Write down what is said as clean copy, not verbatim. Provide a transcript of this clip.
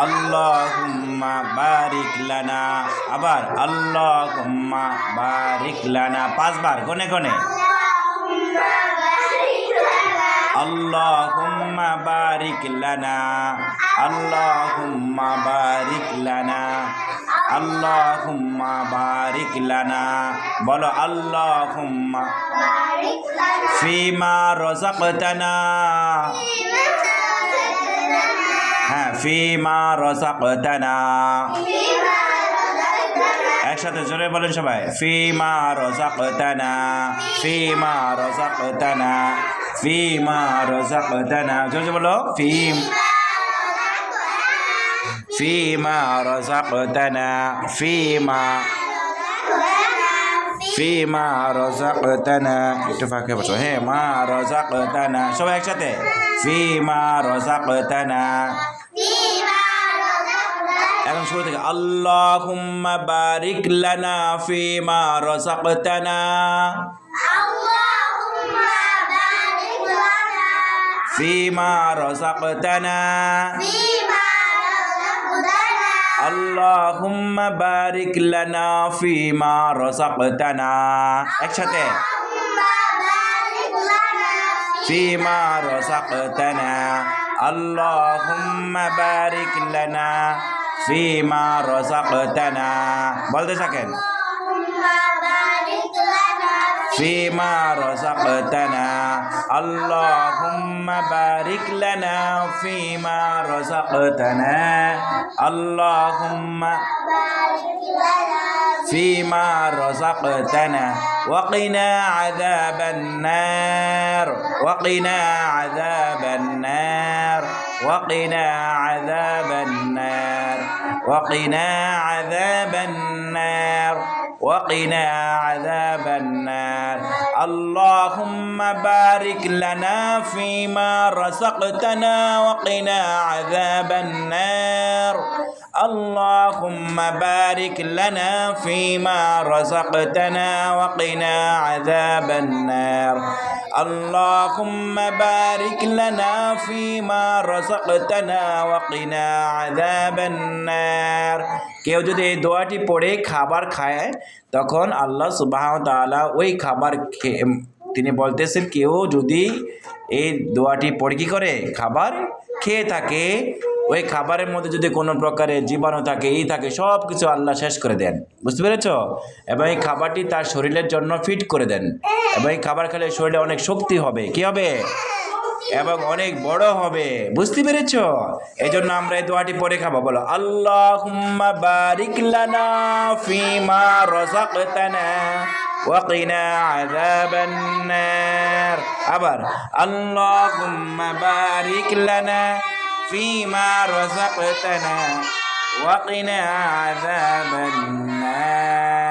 আল্লাহুম্মা বারিক লানা। আবার আল্লাহুম্মা বারিক লানা, 5 বার গনে গনে। আল্লাহুম্মা বারিক লানা, আল্লাহুম্মা বারিক লানা, আল্লাহুম্মা বারিক লানা। বলো আল্লাহুম্মা ফিমা রাযাকতানা। হ্যাঁ, ফিমা রাযাকতানা। একসাথে জোরে বলেন সবাই, ফিমা রাযাকতানা, ফিমা রাযাকতানা, ফিমা রাযাকতানা। জোরে বলো, ফিমা রাযাকতানা, ফিমা রাযাকতানা। একটু ফাঁকে বসো। হ্যাঁ, মা রাযাকতানা। সবাই একসাথে, ফিমা রাযাকতানা। এখন শুরু থেকে, আল্লাহুম্মা বারিক লানা ফিমা রাযাকতানা, ফিমা রাযাকতানা, আল্লাহুম্মা বারিক লানা ফিমা রাযাকতানা। একসাথে, ফিমা রাযাকতানা, আল্লাহুম্মা বারিক লানা ফিমা রাযাকতানা। বলতে থাকেন, ফিমা রাযাকতানা, আল্লাহুম্মা বারিক লানা ফিমা রাযাকতানা, আল্লাহুম্মা ফিমা রাযাকতানা ওয়াকিনা আযাবান নার, ওয়াকিনা আযাবান নার, ওয়াকিনা আযাবান নার, ওয়াকিনা আযাবান নার, وقنا عذاب النار. اللهم بارك لنا فيما رزقتنا وقنا عذاب النار. اللهم بارك لنا فيما رزقتنا وقنا عذاب النار. اللهم بارك لنا فيما رزقتنا وقنا عذاب النار. কেউ যদি এই দোয়াটি পড়ে খাবার খায়, তখন আল্লাহ সুবহানাহু ওয়া তাআলা ওই খাবার তিনি বলতেছেন, কেউ যদি এই দোয়াটি পড়ে কি করে খাবার খেয়ে থাকে, ওই খাবারের মধ্যে যদি কোনো প্রকারের জীবাণু থাকে, থাকে, সব কিছু আল্লাহ শেষ করে দেন। বুঝতে পেরেছ? এবং এই খাবারটি তার শরীরের জন্য ফিট করে দেন, এবং এই খাবার খেলে শরীরে অনেক শক্তি হবে। কি হবে? এবং অনেক বড় হবে। বুঝতে পেরেছ? এই জন্য আমরা এই দোয়াটি পড়ে খাবো। বলো, আল্লাহুম্মা বারিক লানা ফিমা রাযাকতানা ওয়াকিনা আযাবান নার। আবার, আল্লাহুম্মা বারিক লানা ফিমা রাযাকতানা ওয়াকিনা আযাবান নার।